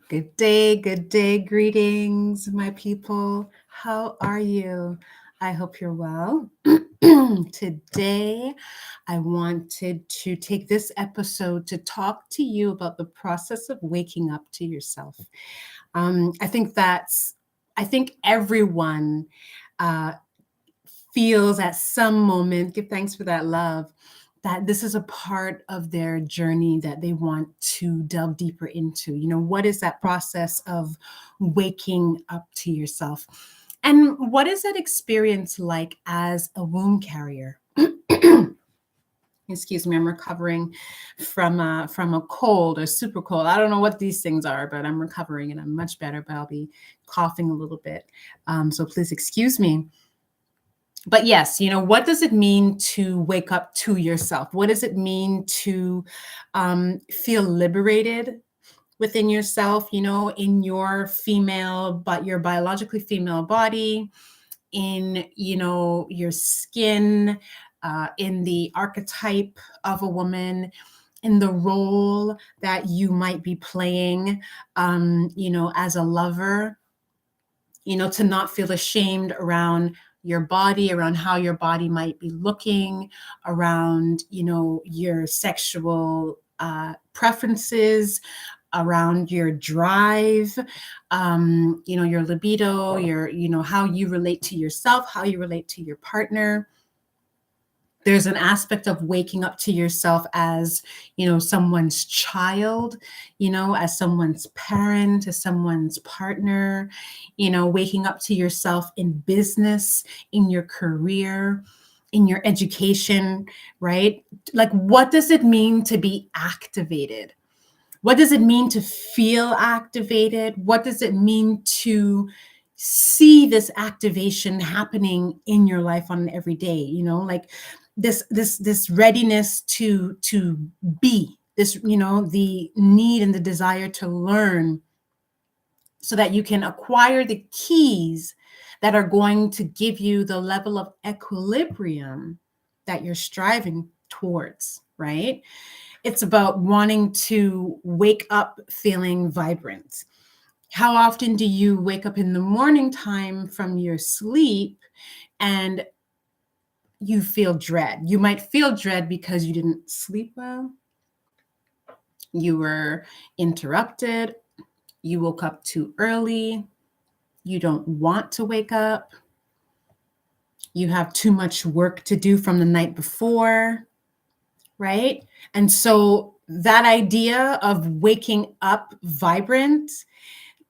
Good day, greetings, my people. How are you? I hope you're well. Today, I wanted to take this episode to talk to you about the process of waking up to yourself. I think I think everyone uh, feels at some moment, give thanks for that love, that this is a part of their journey that they want to delve deeper into. What is that process of waking up to yourself? And what is that experience like as a womb carrier? Excuse me, I'm recovering from a cold or super cold. I don't know what these things are, but I'm recovering and I'm much better. But I'll be coughing a little bit, so please excuse me. But yes, what does it mean to wake up to yourself? What does it mean to feel liberated within yourself, in your female, but your biologically female body, in, your skin, in the archetype of a woman, in the role that you might be playing, as a lover, to not feel ashamed around your body, around how your body might be looking, around, your sexual preferences, around your drive, your libido, how you relate to yourself, how you relate to your partner. There's an aspect of waking up to yourself as, someone's child, as someone's parent, as someone's partner, waking up to yourself in business, in your career, in your education, right? Like, what does it mean to be activated? What does it mean to feel activated? What does it mean to see this activation happening in your life on an everyday, like this readiness to be this, the need and the desire to learn so that you can acquire the keys that are going to give you the level of equilibrium that you're striving towards, right? It's about wanting to wake up feeling vibrant. How often do you wake up in the morning time from your sleep and you feel dread? You might feel dread because you didn't sleep well, you were interrupted, you woke up too early, you don't want to wake up, you have too much work to do from the night before, right? And so that idea of waking up vibrant,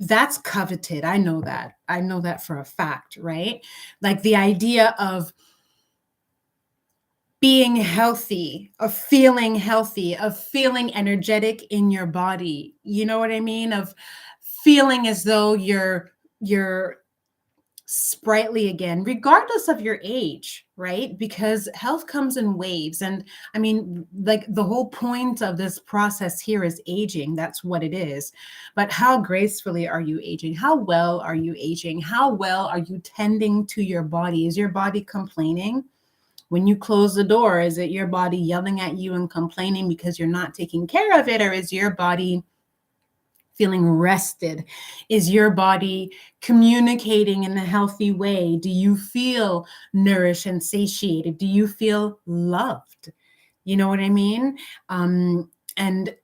that's coveted. I know that. I know that for a fact, right? Like the idea of being healthy, of feeling energetic in your body. You know what I mean? Of feeling as though you're sprightly again, regardless of your age, right? Because health comes in waves. And I mean, like the whole point of this process here is aging. That's what it is. But how gracefully are you aging? How well are you aging? How well are you tending to your body? Is your body complaining? When you close the door, is it your body yelling at you and complaining because you're not taking care of it? Or is your body feeling rested? Is your body communicating in a healthy way? Do you feel nourished and satiated? Do you feel loved? You know what I mean? And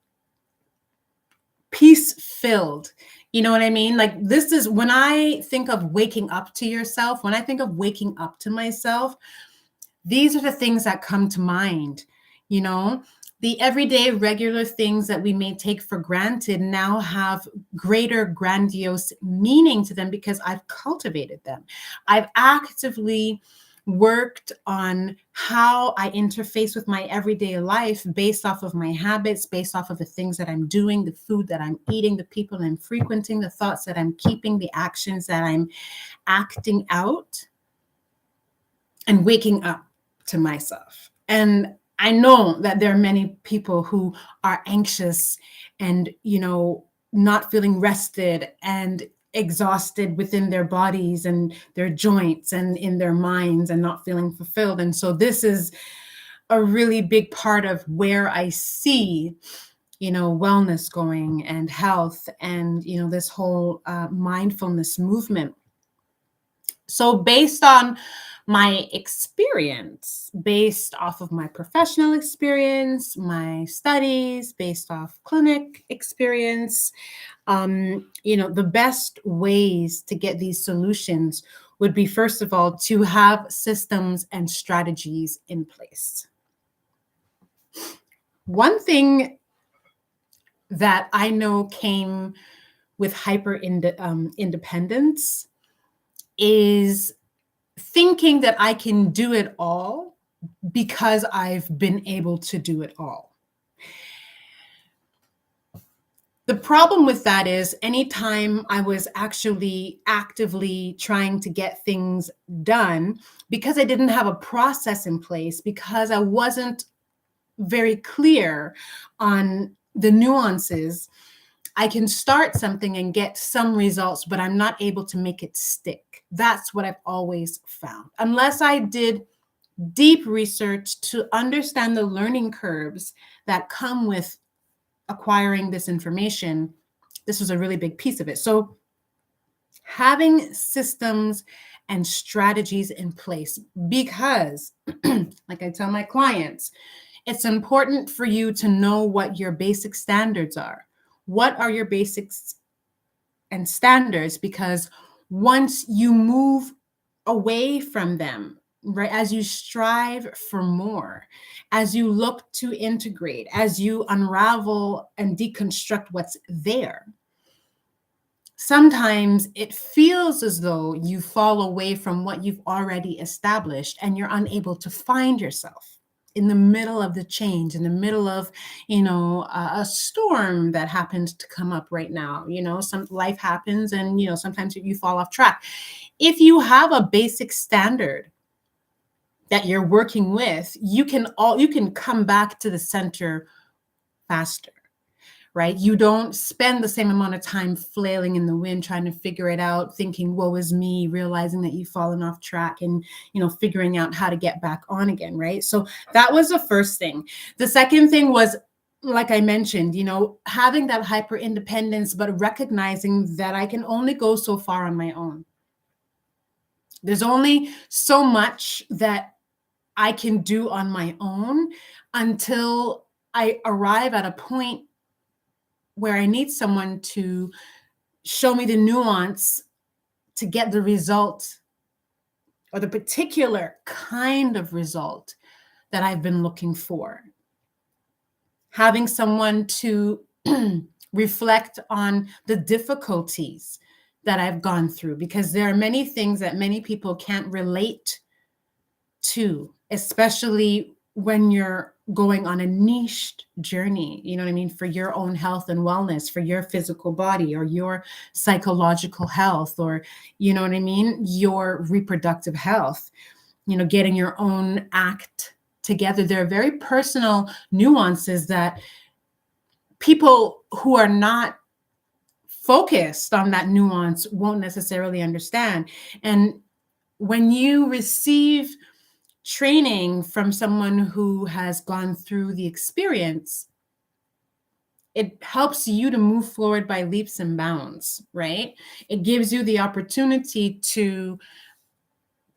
peace filled. You know what I mean? Like, this is when I think of waking up to yourself, when I think of waking up to myself, these are the things that come to mind, you know? The everyday regular things that we may take for granted now have greater grandiose meaning to them because I've cultivated them. I've actively worked on how I interface with my everyday life based off of my habits, based off of the things that I'm doing, the food that I'm eating, the people I'm frequenting, the thoughts that I'm keeping, the actions that I'm acting out, and waking up to myself. And I know that there are many people who are anxious and, not feeling rested and exhausted within their bodies and their joints and in their minds and not feeling fulfilled. And so this is a really big part of where I see wellness going and health and, this whole mindfulness movement. So based on my experience, based off of my professional experience, my studies, based off clinic experience, the best ways to get these solutions would be, first of all, to have systems and strategies in place. One thing that I know came with independence is thinking that I can do it all because I've been able to do it all. The problem with that is anytime I was actually actively trying to get things done, because I didn't have a process in place, because I wasn't very clear on the nuances, I can start something and get some results, but I'm not able to make it stick. That's what I've always found. Unless I did deep research to understand the learning curves that come with acquiring this information, this was a really big piece of it. So having systems and strategies in place, because like I tell my clients, it's important for you to know what your basic standards are. What are your basics and standards? Because once you move away from them, right, as you strive for more, as you look to integrate, as you unravel and deconstruct what's there, sometimes it feels as though you fall away from what you've already established and you're unable to find yourself in the middle of the change, in the middle of, a storm that happens to come up right now. Some life happens and, sometimes you fall off track. If you have a basic standard that you're working with, you can come back to the center faster, right? You don't spend the same amount of time flailing in the wind, trying to figure it out, thinking, woe is me, realizing that you've fallen off track and, figuring out how to get back on again, right? So that was the first thing. The second thing was, like I mentioned, having that hyper independence, but recognizing that I can only go so far on my own. There's only so much that I can do on my own until I arrive at a point where I need someone to show me the nuance to get the result or the particular kind of result that I've been looking for. Having someone to reflect on the difficulties that I've gone through, because there are many things that many people can't relate to, especially when you're going on a niched journey, for your own health and wellness, for your physical body or your psychological health, or, your reproductive health, getting your own act together. There are very personal nuances that people who are not focused on that nuance won't necessarily understand. And when you receive training from someone who has gone through the experience, it helps you to move forward by leaps and bounds, right? It gives you the opportunity to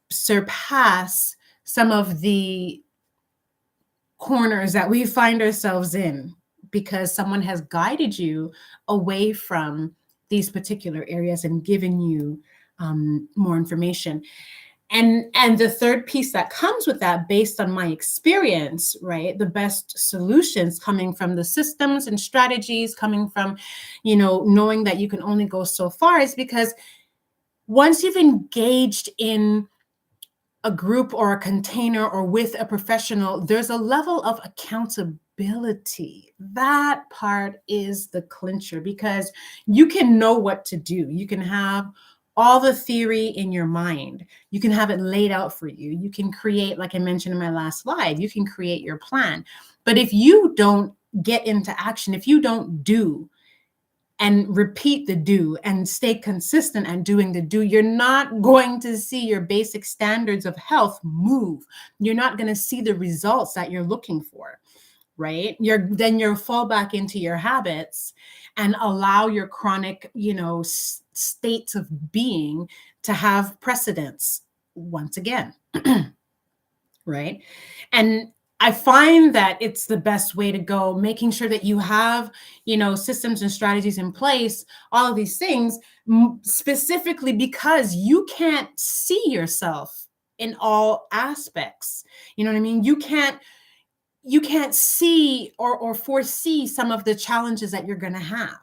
surpass some of the corners that we find ourselves in, because someone has guided you away from these particular areas and given you more information. And the third piece that comes with that, based on my experience, right, the best solutions coming from the systems and strategies, coming from, knowing that you can only go so far, is because once you've engaged in a group or a container or with a professional, there's a level of accountability. That part is the clincher, because you can know what to do. You can have all the theory in your mind. You can have it laid out for you. You can create, like I mentioned in my last slide, you can create your plan. But if you don't get into action, if you don't do and repeat the do and stay consistent at doing the do, you're not going to see your basic standards of health move. You're not going to see the results that you're looking for. right? Then you'll fall back into your habits and allow your chronic, states of being to have precedence once again. Right? And I find that it's the best way to go, making sure that you have, systems and strategies in place, all of these things, specifically because you can't see yourself in all aspects. You know what I mean? You can't see or foresee some of the challenges that you're going to have.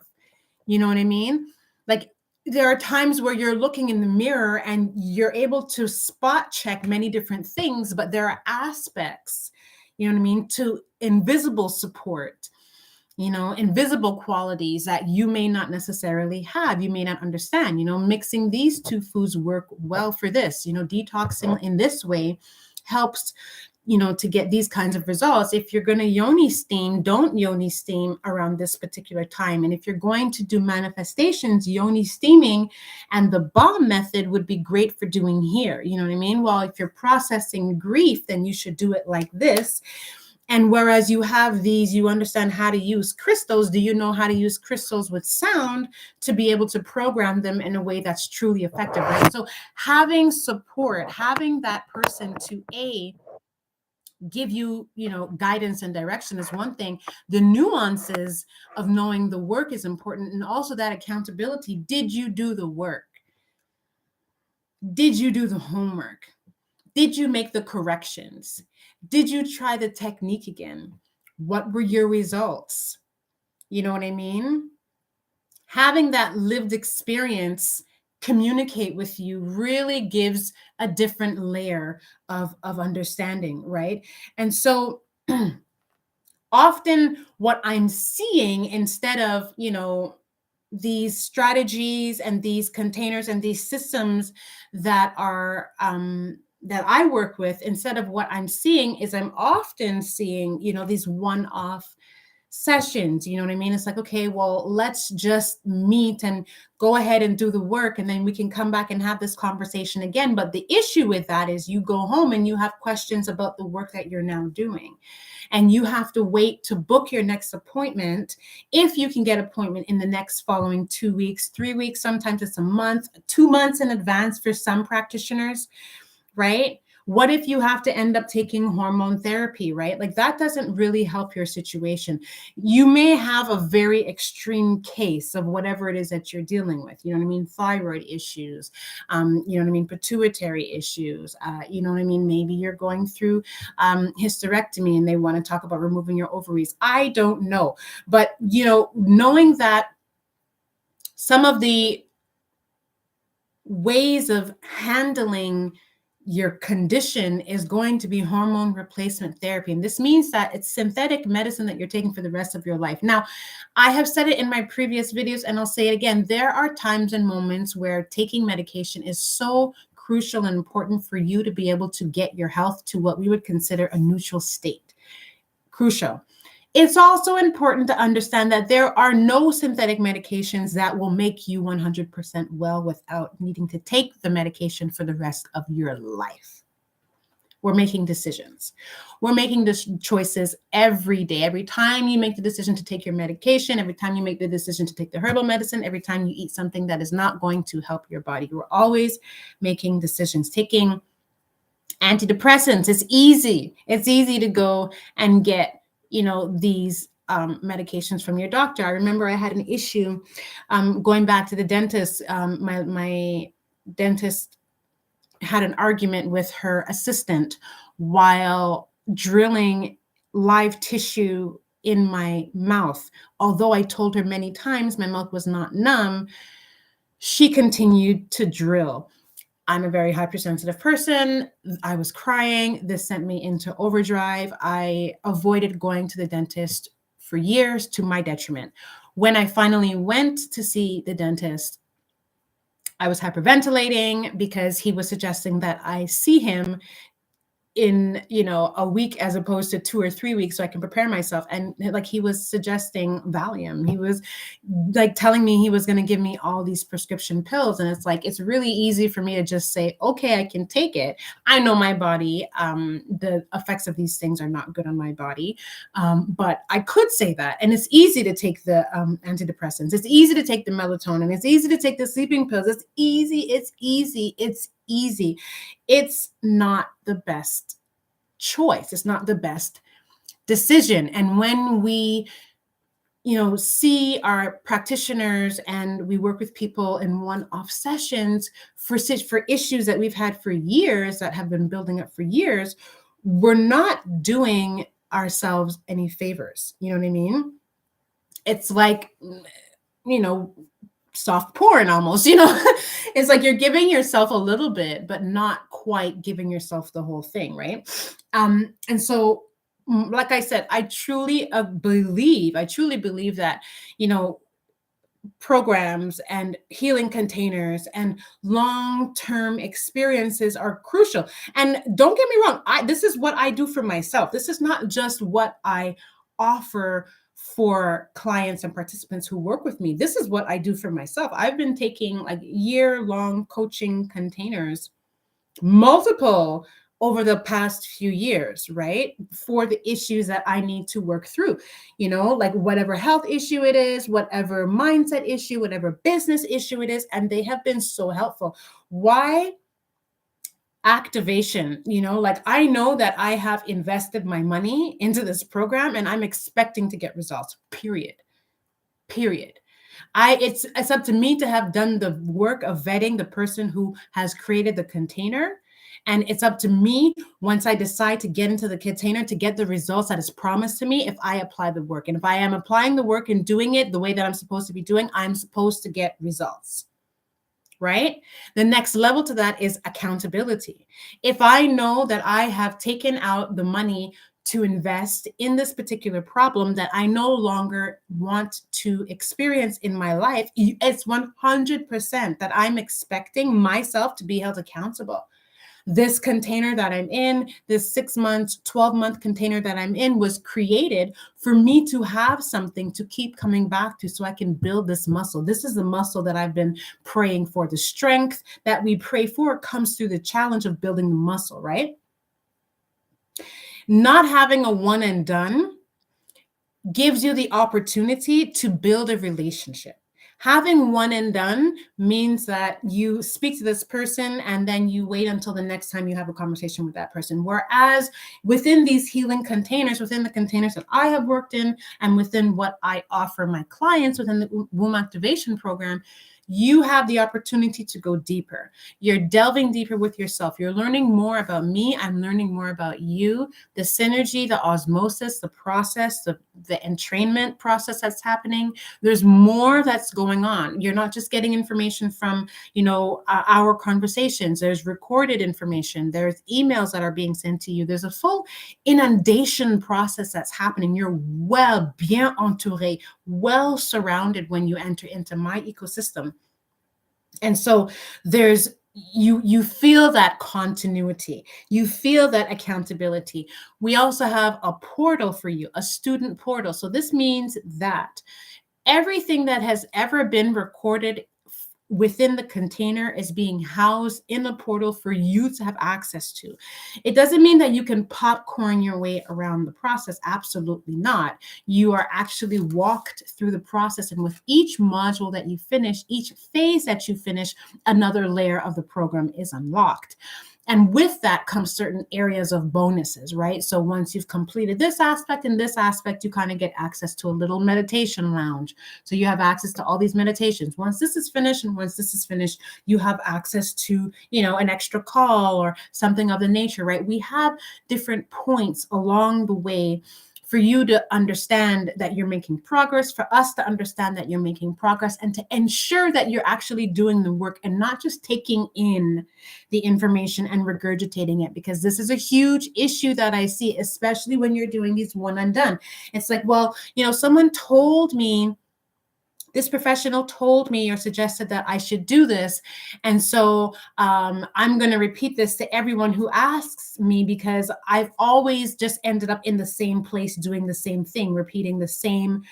You know what I mean? Like, there are times where you're looking in the mirror and you're able to spot check many different things, but there are aspects, you know what I mean, to invisible support, invisible qualities that you may not necessarily have, you may not understand. Mixing these two foods work well for this. Detoxing in this way helps, to get these kinds of results. If you're going to yoni steam, don't yoni steam around this particular time. And if you're going to do manifestations, yoni steaming and the balm method would be great for doing here. You know what I mean? Well, if you're processing grief, then you should do it like this. And whereas you have these, you understand how to use crystals. Do you know how to use crystals with sound to be able to program them in a way that's truly effective, right? So having support, having that person to give you, guidance and direction is one thing. The nuances of knowing the work is important, and also that accountability. Did you do the work? Did you do the homework? Did you make the corrections? Did you try the technique again? What were your results? You know what I mean? Having that lived experience communicate with you really gives a different layer of understanding, right? And so often what I'm seeing, instead of, these strategies and these containers and these systems that are that I work with, instead of what I'm seeing is I'm often seeing, these one-off sessions. You know what I mean? It's like, okay, well, let's just meet and go ahead and do the work, and then we can come back and have this conversation again. But the issue with that is you go home and you have questions about the work that you're now doing, and you have to wait to book your next appointment. If you can get an appointment in the next following 2 weeks, 3 weeks, sometimes it's a month, 2 months in advance for some practitioners, right? What if you have to end up taking hormone therapy, right? Like, that doesn't really help your situation. You may have a very extreme case of whatever it is that you're dealing with. You know what I mean? Thyroid issues, you know what I mean? Pituitary issues, you know what I mean? Maybe you're going through hysterectomy and they want to talk about removing your ovaries. I don't know. But, knowing that some of the ways of handling your condition is going to be hormone replacement therapy. And this means that it's synthetic medicine that you're taking for the rest of your life. Now, I have said it in my previous videos, and I'll say it again. There are times and moments where taking medication is so crucial and important for you to be able to get your health to what we would consider a neutral state. Crucial. It's also important to understand that there are no synthetic medications that will make you 100% well without needing to take the medication for the rest of your life. We're making decisions. We're making choices every day. Every time you make the decision to take your medication, every time you make the decision to take the herbal medicine, every time you eat something that is not going to help your body, we're always making decisions. Taking antidepressants, it's easy. It's easy to go and get these medications from your doctor. I remember I had an issue going back to the dentist. My dentist had an argument with her assistant while drilling live tissue in my mouth. Although I told her many times my mouth was not numb, she continued to drill. I'm a very hypersensitive person. I was crying. This sent me into overdrive. I avoided going to the dentist for years, to my detriment. When I finally went to see the dentist, I was hyperventilating because he was suggesting that I see him in, a week as opposed to 2 or 3 weeks, so I can prepare myself. And like, he was suggesting Valium. He was like telling me he was going to give me all these prescription pills. And it's like, it's really easy for me to just say, okay, I can take it. I know my body, the effects of these things are not good on my body. But I could say that. And it's easy to take the antidepressants. It's easy to take the melatonin. It's easy to take the sleeping pills. It's easy. It's easy. It's easy. It's not the best choice. It's not the best decision. And when we, see our practitioners and we work with people in one-off sessions for issues that we've had for years, that have been building up for years, we're not doing ourselves any favors. You know what I mean? It's like, soft porn almost, it's like you're giving yourself a little bit, but not quite giving yourself the whole thing, right? And so, like I said, I truly believe that, programs and healing containers and long-term experiences are crucial. And don't get me wrong, this is what I do for myself. This is not just what I offer for clients and participants who work with me. This is what I do for myself. I've been taking like year-long coaching containers, multiple, over the past few years, right? For the issues that I need to work through, like whatever health issue it is, whatever mindset issue, whatever business issue it is. And they have been so helpful. Why? Activation, like I know that I have invested my money into this program and I'm expecting to get results, period. It's up to me to have done the work of vetting the person who has created the container. And it's up to me, once I decide to get into the container, to get the results that is promised to me if I apply the work. And if I am applying the work and doing it the way that I'm supposed to be doing, I'm supposed to get results, right? The next level to that is accountability. If I know that I have taken out the money to invest in this particular problem that I no longer want to experience in my life, it's 100% that I'm expecting myself to be held accountable. This container that I'm in, this 6-month, 12-month container that I'm in, was created for me to have something to keep coming back to so I can build this muscle. This is the muscle that I've been praying for. The strength that we pray for comes through the challenge of building the muscle, right? Not having a one and done gives you the opportunity to build a relationship. Having one and done means that you speak to this person and then you wait until the next time you have a conversation with that person. Whereas within these healing containers, within the containers that I have worked in, and within what I offer my clients within the womb activation program, you have the opportunity to go deeper. You're delving deeper with yourself. You're learning more about me. I'm learning more about you. The synergy, the osmosis, the process, the entrainment process that's happening. There's more that's going on. You're not just getting information from, our conversations. There's recorded information. There's emails that are being sent to you. There's a full inundation process that's happening. You're bien entouré, well surrounded when you enter into my ecosystem. And so you feel that continuity, you feel that accountability. We also have a portal for you, a student portal. So this means that everything that has ever been recorded within the container is being housed in a portal for you to have access to. It doesn't mean that you can popcorn your way around the process. Absolutely not. You are actually walked through the process, and with each module that you finish, each phase that you finish, another layer of the program is unlocked. And with that comes certain areas of bonuses, right? So once you've completed this aspect and this aspect, you kind of get access to a little meditation lounge. So you have access to all these meditations. Once this is finished, you have access to, an extra call or something of the nature, right? We have different points along the way for you to understand that you're making progress, for us to understand that you're making progress, and to ensure that you're actually doing the work and not just taking in the information and regurgitating it, because this is a huge issue that I see, especially when you're doing these one and done. It's like, well, someone told me this professional told me or suggested that I should do this. And so I'm going to repeat this to everyone who asks me, because I've always just ended up in the same place doing the same thing, repeating the same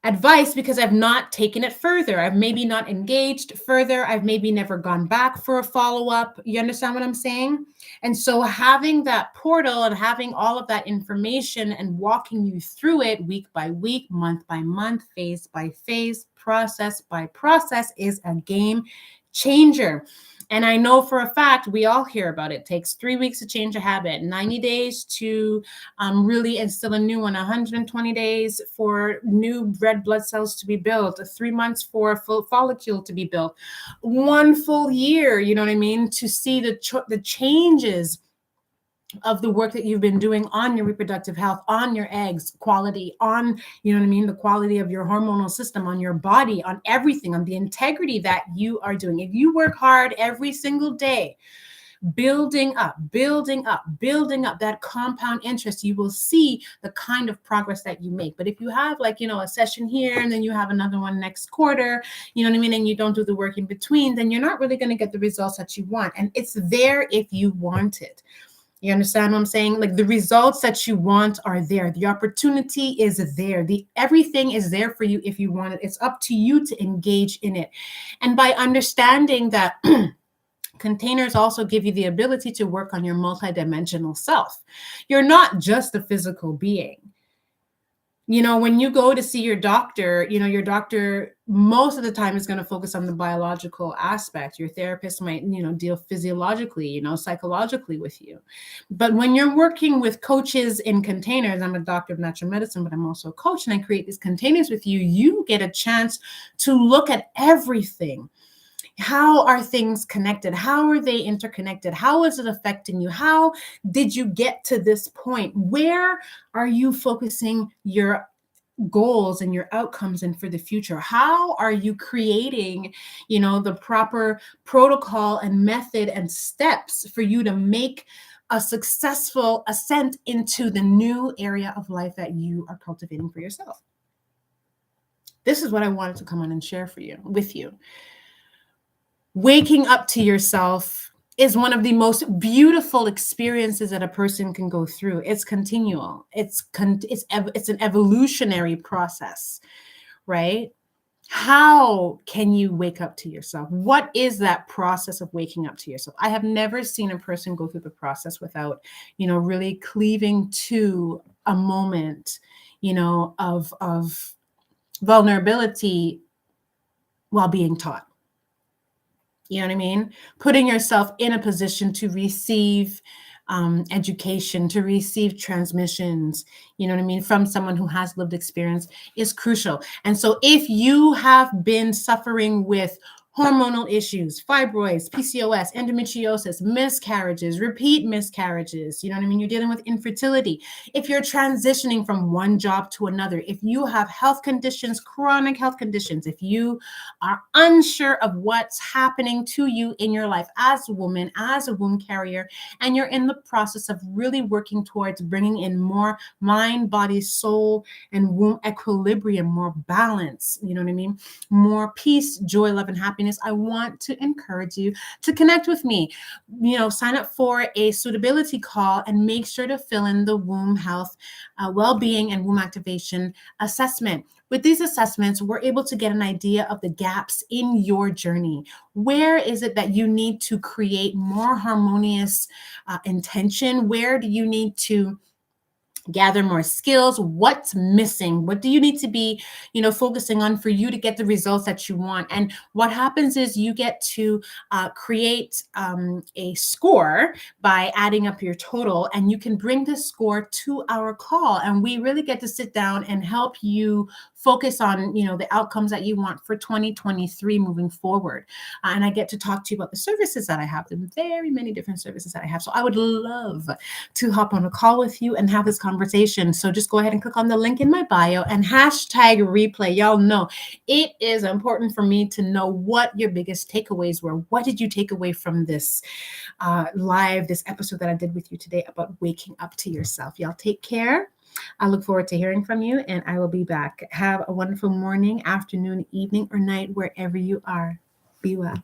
advice, because I've not taken it further. I've maybe not engaged further. I've maybe never gone back for a follow-up. You understand what I'm saying? And so having that portal and having all of that information and walking you through it week by week, month by month, phase by phase, process by process is a game changer. And I know for a fact, we all hear about it. It takes 3 weeks to change a habit, 90 days to really instill a new one, 120 days for new red blood cells to be built, 3 months for a full follicle to be built, 1 full year, you know what I mean, to see the changes of the work that you've been doing on your reproductive health, on your eggs quality, on, you know what I mean, the quality of your hormonal system, on your body, on everything, on the integrity that you are doing. If you work hard every single day, building up that compound interest, you will see the kind of progress that you make. But if you have, like, you know, a session here and then you have another one next quarter, you know what I mean, and you don't do the work in between, then you're not really going to get the results that you want. And it's there if you want it. You understand what I'm saying? Like, the results that you want are there. The opportunity is there. Everything is there for you if you want it. It's up to you to engage in it. And by understanding that containers also give you the ability to work on your multidimensional self. You're not just a physical being. You know, when you go to see your doctor, you know, your doctor most of the time is going to focus on the biological aspect. Your therapist might, you know, deal physiologically, you know, psychologically with you. But when you're working with coaches in containers, I'm a doctor of natural medicine, but I'm also a coach, and I create these containers with you, you get a chance to look at everything. How are things connected? How are they interconnected? How is it affecting you? How did you get to this point? Where are you focusing your goals and your outcomes in for the future? How are you creating, you know, the proper protocol and method and steps for you to make a successful ascent into the new area of life that you are cultivating for yourself? This is what I wanted to come on and share with you. Waking up to yourself is one of the most beautiful experiences that a person can go through. It's continual. It's an evolutionary process, right? How can you wake up to yourself? What is that process of waking up to yourself? I have never seen a person go through the process without, you know, really cleaving to a moment, you know, of vulnerability while being taught. You know what I mean? Putting yourself in a position to receive education, to receive transmissions, you know what I mean, from someone who has lived experience is crucial. And so if you have been suffering with hormonal issues, fibroids, PCOS, endometriosis, miscarriages, repeat miscarriages, you know what I mean? You're dealing with infertility. If you're transitioning from one job to another, if you have health conditions, chronic health conditions, if you are unsure of what's happening to you in your life as a woman, as a womb carrier, and you're in the process of really working towards bringing in more mind, body, soul, and womb equilibrium, more balance, you know what I mean? More peace, joy, love, and happiness, I want to encourage you to connect with me. You know, sign up for a suitability call and make sure to fill in the womb health, well-being, and womb activation assessment. With these assessments, we're able to get an idea of the gaps in your journey. Where is it that you need to create more harmonious intention? Where do you need to gather more skills? What's missing? What do you need to be, you know, focusing on for you to get the results that you want? And what happens is you get to create a score by adding up your total, and you can bring this score to our call, and we really get to sit down and help you focus on, you know, the outcomes that you want for 2023 moving forward. And I get to talk to you about the services that I have, the very many different services that I have. So I would love to hop on a call with you and have this conversation. So just go ahead and click on the link in my bio and hashtag replay. Y'all know it is important for me to know what your biggest takeaways were. What did you take away from this this episode that I did with you today about waking up to yourself? Y'all take care. I look forward to hearing from you, and I will be back. Have a wonderful morning, afternoon, evening, or night, wherever you are. Be well.